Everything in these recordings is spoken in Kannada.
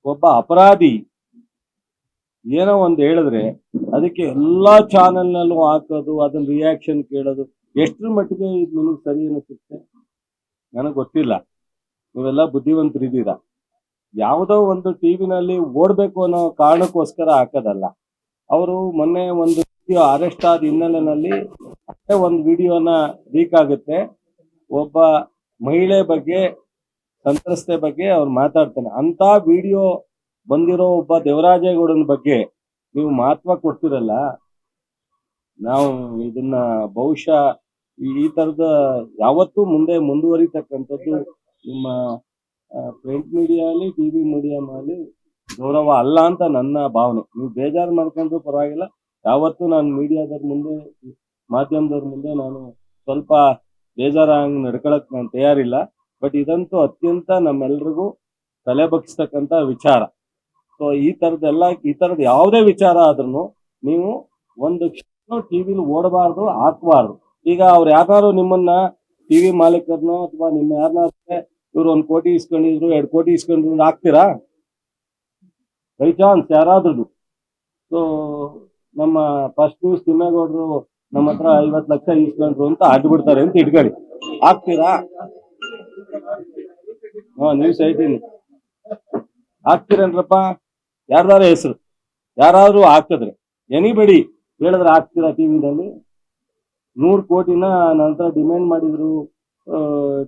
ಒಬ್ಬ ಅಪರಾಧಿ ಏನೋ ಒಂದು ಹೇಳಿದ್ರೆ ಅದಕ್ಕೆ ಎಲ್ಲಾ ಚಾನೆಲ್ನಲ್ಲೂ ಹಾಕೋದು, ಅದನ್ನ ರಿಯಾಕ್ಷನ್ ಕೇಳೋದು, ಎಷ್ಟರ ಮಟ್ಟಿಗೆ ಇದು ನಿಮಗೆ ಸರಿ ಅನಿಸುತ್ತೆ ನನಗೆ ಗೊತ್ತಿಲ್ಲ. ನೀವೆಲ್ಲ ಬುದ್ಧಿವಂತರಿದ್ದೀರಾ. ಯಾವುದೋ ಒಂದು ಟಿವಿನಲ್ಲಿ ಓಡ್ಬೇಕು ಅನ್ನೋ ಕಾರಣಕ್ಕೋಸ್ಕರ ಹಾಕೋದಲ್ಲ. ಅವರು ಮೊನ್ನೆ ಒಂದು ವಿಡಿಯೋ ಅರೆಸ್ಟ್ ಆದ ಹಿನ್ನೆಲೆಯಲ್ಲಿ ಒಂದು ವಿಡಿಯೋನ ಲೀಕ್ ಆಗುತ್ತೆ. ಒಬ್ಬ ಮಹಿಳೆ ಬಗ್ಗೆ, ಸಂತ್ರಸ್ತೆ ಬಗ್ಗೆ ಅವ್ರು ಮಾತಾಡ್ತಾನೆ. ಅಂತ ವಿಡಿಯೋ ಬಂದಿರೋ ಒಬ್ಬ ದೇವರಾಜೇಗೌಡನ ಬಗ್ಗೆ ನೀವು ಮಹತ್ವ ಕೊಡ್ತಿರಲ್ಲ, ನಾವು ಇದನ್ನ ಬಹುಶಃ ಈ ತರದ ಯಾವತ್ತೂ ಮುಂದೆ ಮುಂದುವರಿತಕ್ಕಂಥದ್ದು ನಿಮ್ಮ ಪ್ರಿಂಟ್ ಮೀಡಿಯಾ ಅಲ್ಲಿ, ಟಿವಿ ಮೀಡಿಯಾ ಅಲ್ಲಿ ಗೌರವ ಅಲ್ಲ ಅಂತ ನನ್ನ ಭಾವನೆ. ನೀವು ಬೇಜಾರು ಮಾಡ್ಕೊಂಡ್ರು ಪರವಾಗಿಲ್ಲ. ಯಾವತ್ತೂ ನಾನು ಮೀಡಿಯಾದವ್ರ ಮುಂದೆ, ಮಾಧ್ಯಮದವ್ರ ಮುಂದೆ ನಾನು ಸ್ವಲ್ಪ ಬೇಜಾರಾಗಿ ನಡ್ಕೊಳಕ್ ನಾನು ತಯಾರಿಲ್ಲ. ಬಟ್ ಇದಂತೂ ಅತ್ಯಂತ ನಮ್ಮೆಲ್ರಿಗೂ ತಲೆ ಬಗ್ಸ್ತಕ್ಕಂಥ ವಿಚಾರ. ಸೊ ಈ ತರದ್ ಯಾವುದೇ ವಿಚಾರ ಆದ್ರೂ ನೀವು ಒಂದು ಟಿವಿಲಿ ಓಡಬಾರ್ದು, ಹಾಕಬಾರ್ದು. ಈಗ ಅವ್ರು ಯಾರು ನಿಮ್ಮನ್ನ ಟಿವಿ ಮಾಲೀಕರನ್ನೋ ಅಥವಾ ನಿಮ್ಮ ಯಾರನ್ನ ಇವ್ರು 1 ಕೋಟಿ ಇಸ್ಕೊಂಡಿದ್ರು, 2 ಕೋಟಿ ಇಸ್ಕೊಂಡಿದ್ರು ಹಾಕ್ತೀರಾ? ಬೈ ಚಾನ್ಸ್ ಯಾರಾದ್ರೂ. ಸೊ ನಮ್ಮ ಫಸ್ಟ್ ನ್ಯೂಸ್ ತಿಮ್ಮೇಗೌಡರು ನಮ್ಮ ಹತ್ರ 50 ಲಕ್ಷ ಇಸ್ಕೊಂಡ್ರು ಅಂತ ಆಗ್ಬಿಡ್ತಾರೆ ಅಂತ ಇಟ್ಕೊಳ್ಳಿ, ಹಾಕ್ತೀರಾ? ನ್ಯೂಸ್ 18 ಹಾಕ್ತೀರೇನ್ರಪ್ಪ? ಯಾರ್ದಾರ ಹೆಸರು ಯಾರಾದ್ರೂ ಹಾಕಿದ್ರೆ, ಎನಿಬಡಿ ಹೇಳಿದ್ರೆ ಹಾಕ್ತೀರಾ? ಟಿವಿನಲ್ಲಿ 100 ಕೋಟಿನ ನಂತರ ಡಿಮ್ಯಾಂಡ್ ಮಾಡಿದ್ರು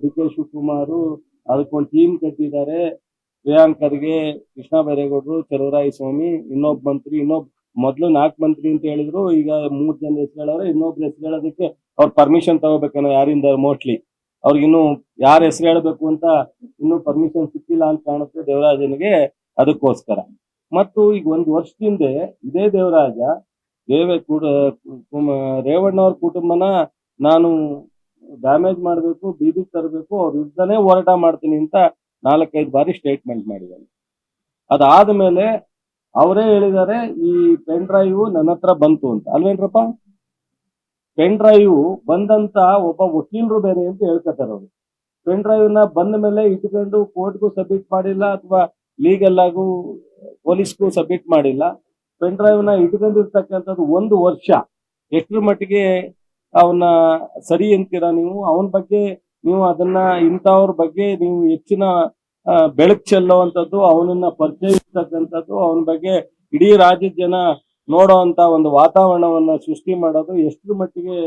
ಡಿ ಕೆ ಶಿವಕುಮಾರ್. ಅದಕ್ಕೊಂದು ಟೀಮ್ ಕಟ್ಟಿದ್ದಾರೆ. ಪ್ರಿಯಾಂಕರ್ಗೆ, ಕೃಷ್ಣ ಬೈರೇಗೌಡರು, ಚಲುವರಾಯಸ್ವಾಮಿ, ಇನ್ನೊಬ್ಬ ಮಂತ್ರಿ, ಮೊದಲು 4 ಮಂತ್ರಿ ಅಂತ ಹೇಳಿದ್ರು. ಈಗ 3 ಜನ ಹೆಸರು ಹೇಳವ್ರೆ. ಇನ್ನೊಬ್ರು ಹೆಸರು ಹೇಳೋದಕ್ಕೆ ಅವ್ರ ಪರ್ಮಿಷನ್ ತಗೋಬೇಕನ್ನೋ ಯಾರಿಂದ, ಮೋಸ್ಟ್ಲಿ ಅವ್ರಿಗಿನ್ನು ಯಾರ ಹೆಸರು ಹೇಳಬೇಕು ಅಂತ ಇನ್ನೂ ಪರ್ಮಿಷನ್ ಸಿಕ್ಕಿಲ್ಲ ಅಂತ ಕಾಣುತ್ತೆ ದೇವರಾಜನಿಗೆ. ಅದಕ್ಕೋಸ್ಕರ ಮತ್ತು ಈಗ 1 ವರ್ಷದಿಂದ ಇದೇ ದೇವರಾಜ ರೇವಣ್ಣವ್ರ ಕುಟುಂಬನ ನಾನು ಡ್ಯಾಮೇಜ್ ಮಾಡಬೇಕು, ಬೀದಿಗೆ ತರಬೇಕು, ಅವ್ರ ವಿರುದ್ಧನೇ ಹೋರಾಟ ಮಾಡ್ತೀನಿ ಅಂತ 4-5 ಬಾರಿ ಸ್ಟೇಟ್ಮೆಂಟ್ ಮಾಡಿದ್ದಾರೆ. ಅದಾದ ಮೇಲೆ ಅವರೇ ಹೇಳಿದ್ದಾರೆ ಈ ಪೆನ್ ಡ್ರೈವ್ ನನ್ನ ಹತ್ರ ಬಂತು ಅಂತ. ಅಲ್ವೇನ್ರಪ್ಪ? ಪೆನ್ ಡ್ರೈವ್ ಬಂದಂತ ಒಬ್ಬ ವಕೀಲರು ಬೇರೆ ಅಂತ ಹೇಳ್ಕೊತಾರೆ ಅವರು. ಪೆನ್ ಡ್ರೈವ್ ನ ಬಂದ ಮೇಲೆ ಇಟ್ಕೊಂಡು ಕೋರ್ಟ್ಗೂ ಸಬ್ಮಿಟ್ ಮಾಡಿಲ್ಲ, ಅಥವಾ ಲೀಗಲ್ ಆಗು ಪೊಲೀಸ್ಗೂ ಸಬ್ಮಿಟ್ ಮಾಡಿಲ್ಲ. ಪೆನ್ ಡ್ರೈವ್ ನ ಇಟ್ಕೊಂಡಿರ್ತಕ್ಕಂಥದ್ದು 1 ವರ್ಷ. ಎಷ್ಟರ ಮಟ್ಟಿಗೆ ಅವನ್ನ ಸರಿ ಅಂತೀರಾ ನೀವು? ಅವನ ಬಗ್ಗೆ ನೀವು ಅದನ್ನ, ಇಂಥವ್ರ ಬಗ್ಗೆ ನೀವು ಹೆಚ್ಚಿನ ಬೆಳಕು ಚೆಲ್ಲುವಂಥದ್ದು, ಅವನನ್ನ ಪರಿಚಯಿಸ್ತಕ್ಕಂಥದ್ದು, ಅವನ ಬಗ್ಗೆ ಇಡೀ ರಾಜ್ಯದ ಜನ ನೋಡೋ ಅಂತ ಒಂದು ವಾತಾವರಣವನ್ನ ಸೃಷ್ಟಿ ಮಾಡೋದು ಎಷ್ಟರ ಮಟ್ಟಿಗೆ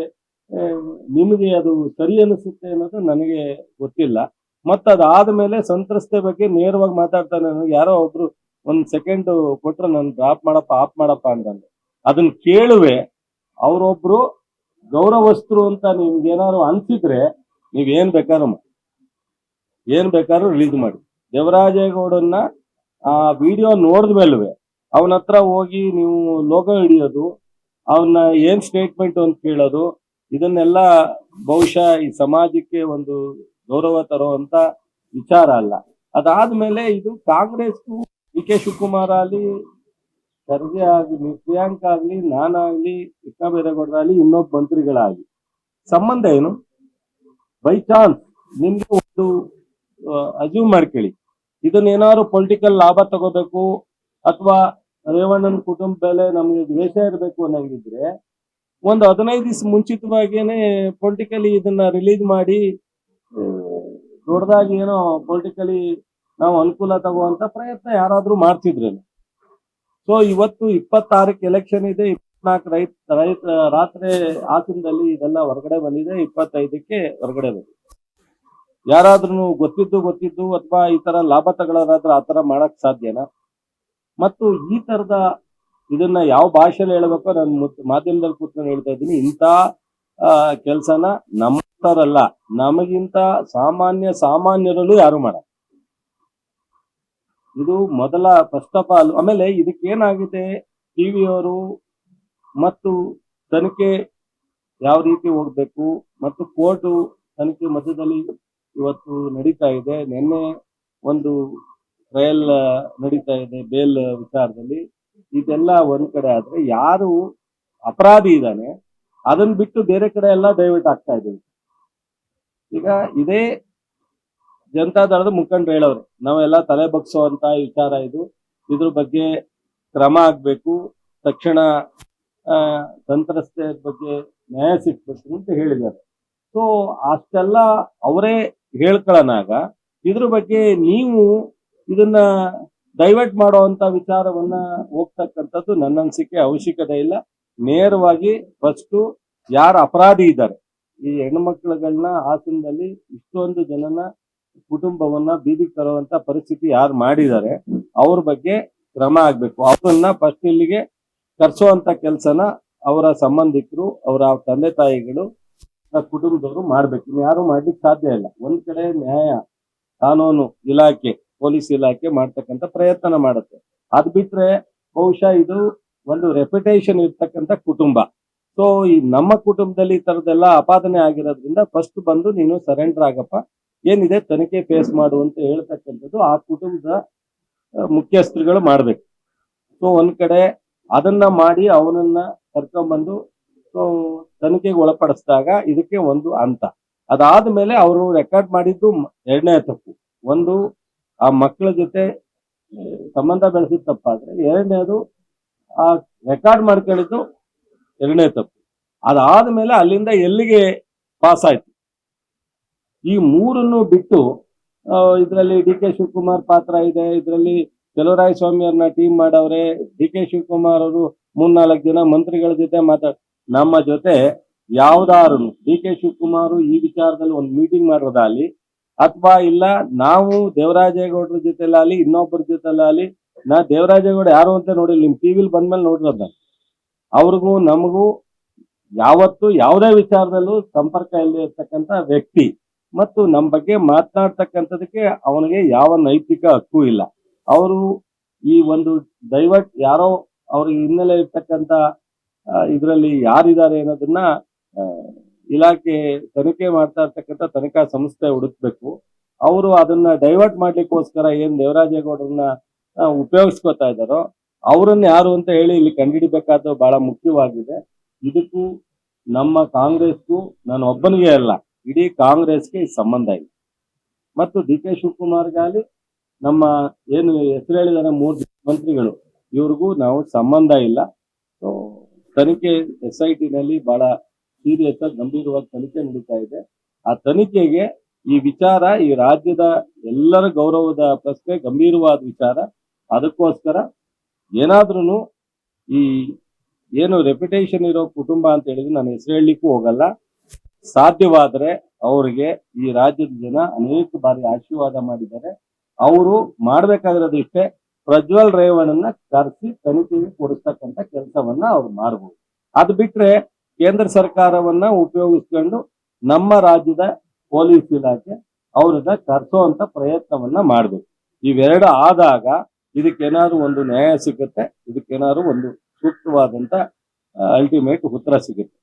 ನಿಮಗೆ ಅದು ಸರಿ ಅನಿಸುತ್ತೆ ಅನ್ನೋದು ನನಗೆ ಗೊತ್ತಿಲ್ಲ. ಅದಾದ ಮೇಲೆ ಸಂತ್ರಸ್ತೆ ಬಗ್ಗೆ ನೇರವಾಗಿ ಮಾತಾಡ್ತಾನೆ. ಯಾರೋ ಒಬ್ರು 1 ಸೆಕೆಂಡ್ ಕೊಟ್ರೆ ನಾನು ಡ್ರಾಪ್ ಮಾಡಪ್ಪ, ಆಫ್ ಮಾಡಪ್ಪ ಅಂತಂದ್ರೆ ಅದನ್ನ ಕೇಳುವೆ. ಅವರೊಬ್ರು ಗೌರವಸ್ಥರು ಅಂತ ನಿಮ್ಗೆ ಏನಾದ್ರು ಅನ್ಸಿದ್ರೆ ನೀವೇನ್ ಬೇಕಾದ್ರೂ ರಿಲೀಸ್ ಮಾಡಿ. ದೇವರಾಜೇಗೌಡನ್ನ ಆ ವಿಡಿಯೋ ನೋಡಿದ್ಮೇಲೆ ಅವನ ಹತ್ರ ಹೋಗಿ ನೀವು ಲೋಗೋ ಹಿಡಿಯೋದು, ಅವನ್ನ ಏನ್ ಸ್ಟೇಟ್ಮೆಂಟ್ ಅಂತ ಕೇಳೋದು, ಇದನ್ನೆಲ್ಲ ಬಹುಶಃ ಈ ಸಮಾಜಕ್ಕೆ ಒಂದು ಗೌರವ ತರುವಂತ ವಿಚಾರ ಅಲ್ಲ. ಅದಾದ್ಮೇಲೆ ಇದು ಕಾಂಗ್ರೆಸ್ಗೂ ಡಿ ಕೆ ಶಿವಕುಮಾರ್ ಆಗಲಿ, ಖರ್ಗೆ ಆಗಲಿ, ಪ್ರಿಯಾಂಕ ಆಗ್ಲಿ, ನಾನಾಗ್ಲಿ, ಕೃಷ್ಣ ಬೈರೇಗೌಡರಾಗ್ಲಿ, ಇನ್ನೊಬ್ಬ ಮಂತ್ರಿಗಳಾಗ್ಲಿ ಸಂಬಂಧ ಏನು? ಬೈ ಚಾನ್ಸ್ ನಿಮ್ಗೆ ಒಂದು ಅಜ್ಯೂಮ್ ಮಾಡ್ಕೊಳ್ಳಿ, ಇದನ್ನೇನಾದ್ರು ಪೊಲಿಟಿಕಲ್ ಲಾಭ ತಗೋಬೇಕು ಅಥವಾ ರೇವಣ್ಣನ ಕುಟುಂಬ ಬೆಲೆ ನಮ್ಗೆ ದ್ವೇಷ ಇರಬೇಕು ಅನ್ನಂಗಿದ್ರೆ ಒಂದು 15 ದಿವಸ ಮುಂಚಿತವಾಗಿಯೇ ಪೊಲಿಟಿಕಲಿ ಇದನ್ನ ರಿಲೀಸ್ ಮಾಡಿ ದೊಡ್ಡದಾಗಿ ಏನೋ ಪೊಲಿಟಿಕಲಿ ನಾವು ಅನುಕೂಲ ತಗುವಂತ ಪ್ರಯತ್ನ ಯಾರಾದ್ರೂ ಮಾಡ್ತಿದ್ರೇನು? ಸೊ ಇವತ್ತು 26ಕ್ಕೆ ಎಲೆಕ್ಷನ್ ಇದೆ, 24 ರಾತ್ರಿ ಹಾಸನದಲ್ಲಿ ಇದೆಲ್ಲ ಹೊರಗಡೆ ಬಂದಿದೆ, 25ಕ್ಕೆ ಹೊರಗಡೆ ಬಂದಿದೆ. ಯಾರಾದ್ರೂ ಗೊತ್ತಿದ್ದು ಅಥವಾ ಈ ತರ ಲಾಭ ತಗೊಳ್ಳೋರಾದ್ರೆ ಆತರ ಮಾಡಕ್ ಸಾಧ್ಯನಾ? ಮತ್ತು ಈ ತರದ ಇದನ್ನ ಯಾವ ಭಾಷೆಯಲ್ಲಿ ಹೇಳ್ಬೇಕೋ ನಾನು ಮಾಧ್ಯಮದಲ್ಲಿ ಕೂತ್ಕೊಂಡು ಹೇಳ್ತಾ ಇದ್ದೀನಿ. ಇಂಥ ಕೆಲಸನ ನಮ್ಮರಲ್ಲ, ನಮಗಿಂತ ಸಾಮಾನ್ಯರಲ್ಲೂ ಯಾರು ಮಾಡಲ್ಲ. ಇದು ಮೊದಲ ಫಸ್ಟ್ ಆಫ್ ಆಲ್. ಆಮೇಲೆ ಇದಕ್ಕೇನಾಗಿದೆ, ಟಿವಿಯವರು ಮತ್ತು ತನಿಖೆ ಯಾವ ರೀತಿ ಹೋಗ್ಬೇಕು ಮತ್ತು ಕೋರ್ಟು ತನಿಖೆ ಮಧ್ಯದಲ್ಲಿ ಇವತ್ತು ನಡೀತಾ ಇದೆ. ನಿನ್ನೆ ಒಂದು ಟ್ರಯಲ್ ನಡೀತಾ ಇದೆ ಬೇಲ್ ವಿಚಾರದಲ್ಲಿ. ಇದೆಲ್ಲ ಒಂದ್ ಕಡೆ ಆದ್ರೆ ಯಾರು ಅಪರಾಧಿ ಇದ್ದಾನೆ ಅದನ್ನ ಬಿಟ್ಟು ಬೇರೆ ಕಡೆ ಎಲ್ಲ ಡೈವರ್ಟ್ ಆಗ್ತಾ ಇದ್ದೀವಿ. ಈಗ ಇದೇ ಜನತಾದಳದ ಮುಖಂಡರು ಹೇಳವ್ರೆ, ನಾವೆಲ್ಲ ತಲೆ ಬಗ್ಸುವಂತ ವಿಚಾರ ಇದು, ಇದ್ರ ಬಗ್ಗೆ ಕ್ರಮ ಆಗ್ಬೇಕು, ತಕ್ಷಣ ಸಂತ್ರಸ್ತೆ ಬಗ್ಗೆ ನ್ಯಾಯ ಸಿಗ್ಬೇಕು ಅಂತ ಹೇಳಿದ್ದಾರೆ. ಸೊ ಅಷ್ಟೆಲ್ಲ ಅವರೇ ಹೇಳ್ಕೊಳ್ಳೋನಾಗ ಇದ್ರ ಬಗ್ಗೆ ನೀವು ಇದನ್ನ ಡೈವರ್ಟ್ ಮಾಡುವಂತ ವಿಚಾರವನ್ನ ಹೋಗ್ತಕ್ಕಂಥದ್ದು ನನ್ನ ಅನಿಸಿಕೆ ಅವಶ್ಯಕತೆ ಇಲ್ಲ. ನೇರವಾಗಿ ಫಸ್ಟ್ ಯಾರು ಅಪರಾಧಿ ಇದ್ದಾರೆ, ಈ ಹೆಣ್ಮಕ್ಳುಗಳನ್ನ ಹಾಸನದಲ್ಲಿ ಇಷ್ಟೊಂದು ಜನನ ಕುಟುಂಬವನ್ನ ಬೀದಿಗೆ ತರುವಂತ ಪರಿಸ್ಥಿತಿ ಯಾರು ಮಾಡಿದ್ದಾರೆ ಅವ್ರ ಬಗ್ಗೆ ಕ್ರಮ ಆಗ್ಬೇಕು. ಅವ್ರನ್ನ ಫಸ್ಟ್ ಇಲ್ಲಿಗೆ ಕರ್ಸೋಂತ ಕೆಲಸನ ಅವರ ಸಂಬಂಧಿಕರು, ಅವರ ತಂದೆ ತಾಯಿಗಳು, ಕುಟುಂಬದವರು ಮಾಡ್ಬೇಕು. ಇನ್ನು ಯಾರು ಮಾಡ್ಲಿಕ್ಕೆ ಸಾಧ್ಯ ಇಲ್ಲ. ಒಂದ್ ಕಡೆ ನ್ಯಾಯ ಕಾನೂನು ಇಲಾಖೆ, ಪೊಲೀಸ್ ಇಲಾಖೆ ಮಾಡ್ತಕ್ಕಂಥ ಪ್ರಯತ್ನ ಮಾಡುತ್ತೆ. ಅದ್ ಬಿಟ್ರೆ ಬಹುಶಃ ಇದು ಒಂದು ರೆಪ್ಯುಟೇಷನ್ ಇರ್ತಕ್ಕಂಥ ಕುಟುಂಬ. ಸೊ ಈ ನಮ್ಮ ಕುಟುಂಬದಲ್ಲಿ ಈ ತರದೆಲ್ಲ ಅಪಾದನೆ ಆಗಿರೋದ್ರಿಂದ ಫಸ್ಟ್ ಬಂದು ನೀನು ಸರೆಂಡರ್ ಆಗಪ್ಪ, ಏನಿದೆ ತನಿಖೆ ಫೇಸ್ ಮಾಡು ಅಂತ ಹೇಳ್ತಕ್ಕಂಥದ್ದು ಆ ಕುಟುಂಬದ ಮುಖ್ಯಸ್ಥರುಗಳು ಮಾಡ್ಬೇಕು. ಸೊ ಒಂದ್ ಕಡೆ ಅದನ್ನ ಮಾಡಿ ಅವನನ್ನ ಕರ್ಕೊಂಡ್ಬಂದು ಸೊ ತನಿಖೆಗೆ ಒಳಪಡಿಸಿದಾಗ ಇದಕ್ಕೆ ಒಂದು ಹಂತ. ಅದಾದ್ಮೇಲೆ ಅವರು ರೆಕಾರ್ಡ್ ಮಾಡಿದ್ದು ಎರಡನೇ ತಪ್ಪು. ಒಂದು ಆ ಮಕ್ಕಳ ಜೊತೆ ಸಂಬಂಧ ಬೆಳೆಸಿದ ತಪ್ಪಾದ್ರೆ, ಎರಡನೇದು ಆ ರೆಕಾರ್ಡ್ ಮಾಡ್ಕೊಂಡಿದ್ದು ಎರಡನೇ ತಪ್ಪು. ಅದಾದ್ಮೇಲೆ ಅಲ್ಲಿಂದ ಎಲ್ಲಿಗೆ ಪಾಸ್ ಆಯ್ತು, ಈ ಮೂರನ್ನು ಬಿಟ್ಟು ಇದರಲ್ಲಿ ಡಿ ಕೆ ಶಿವಕುಮಾರ್ ಪಾತ್ರ ಇದೆ, ಇದರಲ್ಲಿ ಸ್ವಾಮಿ ಅವ್ರನ್ನ ಟೀಮ್ ಮಾಡವ್ರೆ, ಡಿ ಕೆ ಶಿವಕುಮಾರ್ ಅವರು 3-4 ಜನ ಮಂತ್ರಿಗಳ ಜೊತೆ ನಮ್ಮ ಜೊತೆ ಯಾವ್ದಾರು ಡಿ ಕೆ ಶಿವಕುಮಾರ್ ಈ ವಿಚಾರದಲ್ಲಿ ಒಂದು ಮೀಟಿಂಗ್ ಮಾಡೋದಾಗ್ಲಿ, ಅಥವಾ ಇಲ್ಲ ನಾವು ದೇವರಾಜೇಗೌಡರ ಜೊತೆಲಾಗಲಿ ಇನ್ನೊಬ್ಬರ ಜೊತೆಲಾಗಲಿ, ನಾ ದೇವರಾಜೇಗೌಡ ಯಾರು ಅಂತ ನೋಡಿಲ್ಲ, ನಿಮ್ ಟಿವಿಲಿ ಬಂದ್ಮೇಲೆ ನೋಡಿರೋದ. ಅವ್ರಿಗೂ ನಮಗೂ ಯಾವತ್ತು ಯಾವುದೇ ವಿಚಾರದಲ್ಲೂ ಸಂಪರ್ಕ ಇಲ್ಲದೆ ಇರ್ತಕ್ಕಂಥ ವ್ಯಕ್ತಿ, ಮತ್ತು ನಮ್ಮ ಬಗ್ಗೆ ಮಾತನಾಡ್ತಕ್ಕಂಥದಕ್ಕೆ ಅವನಿಗೆ ಯಾವ ನೈತಿಕ ಹಕ್ಕು ಇಲ್ಲ. ಅವರು ಈ ಒಂದು ಡೈವರ್ಟ್ ಯಾರೋ ಅವ್ರಿಗೆ ಹಿನ್ನೆಲೆ ಇರ್ತಕ್ಕಂಥ ಇದರಲ್ಲಿ ಯಾರಿದ್ದಾರೆ ಅನ್ನೋದನ್ನ ಇಲಾಖೆ ತನಿಖೆ ಮಾಡ್ತಾ ಇರ್ತಕ್ಕಂಥ ತನಿಖಾ ಸಂಸ್ಥೆ ಹುಡುಕ್ಬೇಕು. ಅವರು ಅದನ್ನ ಡೈವರ್ಟ್ ಮಾಡ್ಲಿಕ್ಕೋಸ್ಕರ ಏನ್ ದೇವರಾಜೇಗೌಡರನ್ನ ಉಪಯೋಗಿಸ್ಕೊತಾ ಇದ್ದಾರೋ ಅವರನ್ನ ಯಾರು ಅಂತ ಹೇಳಿ ಇಲ್ಲಿ ಕಂಡುಹಿಡಿಬೇಕಾದ ಬಹಳ ಮುಖ್ಯವಾಗಿದೆ. ಇದಕ್ಕೂ ನಮ್ಮ ಕಾಂಗ್ರೆಸ್ಗೂ ನಾನು ಒಬ್ಬನಿಗೆ ಅಲ್ಲ, ಇಡೀ ಕಾಂಗ್ರೆಸ್ಗೆ ಸಂಬಂಧ ಇಲ್ಲ. ಮತ್ತು ಡಿ ಕೆ ಶಿವಕುಮಾರ್ಗಾಲಿ ನಮ್ಮ ಏನು ಹೆಸರು ಹೇಳಿದಾರೆ 3 ಮಂತ್ರಿಗಳು, ಇವ್ರಿಗೂ ನಾವು ಸಂಬಂಧ ಇಲ್ಲ. ಸೊ ತನಿಖೆ SIT ನಲ್ಲಿ ಬಹಳ ಸೀರಿಯಸ್ ಆಗಿ ಗಂಭೀರವಾಗಿ ತನಿಖೆ ನಡೀತಾ ಇದೆ. ಆ ತನಿಖೆಗೆ ಈ ವಿಚಾರ ಈ ರಾಜ್ಯದ ಎಲ್ಲರ ಗೌರವದ ಪ್ರಶ್ನೆ, ಗಂಭೀರವಾದ ವಿಚಾರ. ಅದಕ್ಕೋಸ್ಕರ ಏನಾದ್ರೂ ಈ ಏನು ರೆಪ್ಯುಟೇಷನ್ ಇರೋ ಕುಟುಂಬ ಅಂತ ಹೇಳಿದ್ರೆ ನಾನು ಹೆಸರು ಹೇಳಲಿಕ್ಕೂ ಹೋಗಲ್ಲ. ಸಾಧ್ಯವಾದ್ರೆ ಅವರಿಗೆ ಈ ರಾಜ್ಯದ ಜನ ಅನೇಕ ಬಾರಿ ಆಶೀರ್ವಾದ ಮಾಡಿದ್ದಾರೆ. ಅವರು ಮಾಡ್ಬೇಕಾಗಿರೋದು ಇಷ್ಟೇ, ಪ್ರಜ್ವಲ್ ರೇವಣ್ಣನ ಕರೆಸಿ ತನಿಖೆಗೆ ಕೊಡಿಸ್ತಕ್ಕಂಥ ಕೆಲಸವನ್ನ ಅವ್ರು ಮಾಡಬಹುದು. ಅದು ಬಿಟ್ರೆ ಕೇಂದ್ರ ಸರ್ಕಾರವನ್ನ ಉಪಯೋಗಿಸ್ಕೊಂಡು ನಮ್ಮ ರಾಜ್ಯದ ಪೊಲೀಸ್ ಇಲಾಖೆ ಅವ್ರನ್ನ ಕರೆಸೋಂತ ಪ್ರಯತ್ನವನ್ನ ಮಾಡ್ಬೇಕು. ಇವೆರಡು ಆದಾಗ ಇದಕ್ಕೇನಾದ್ರು ಒಂದು ನ್ಯಾಯ ಸಿಗುತ್ತೆ, ಇದಕ್ಕೇನಾದ್ರು ಒಂದು ಸೂಕ್ತವಾದಂತ ಅಲ್ಟಿಮೇಟ್ ಉತ್ತರ ಸಿಗುತ್ತೆ.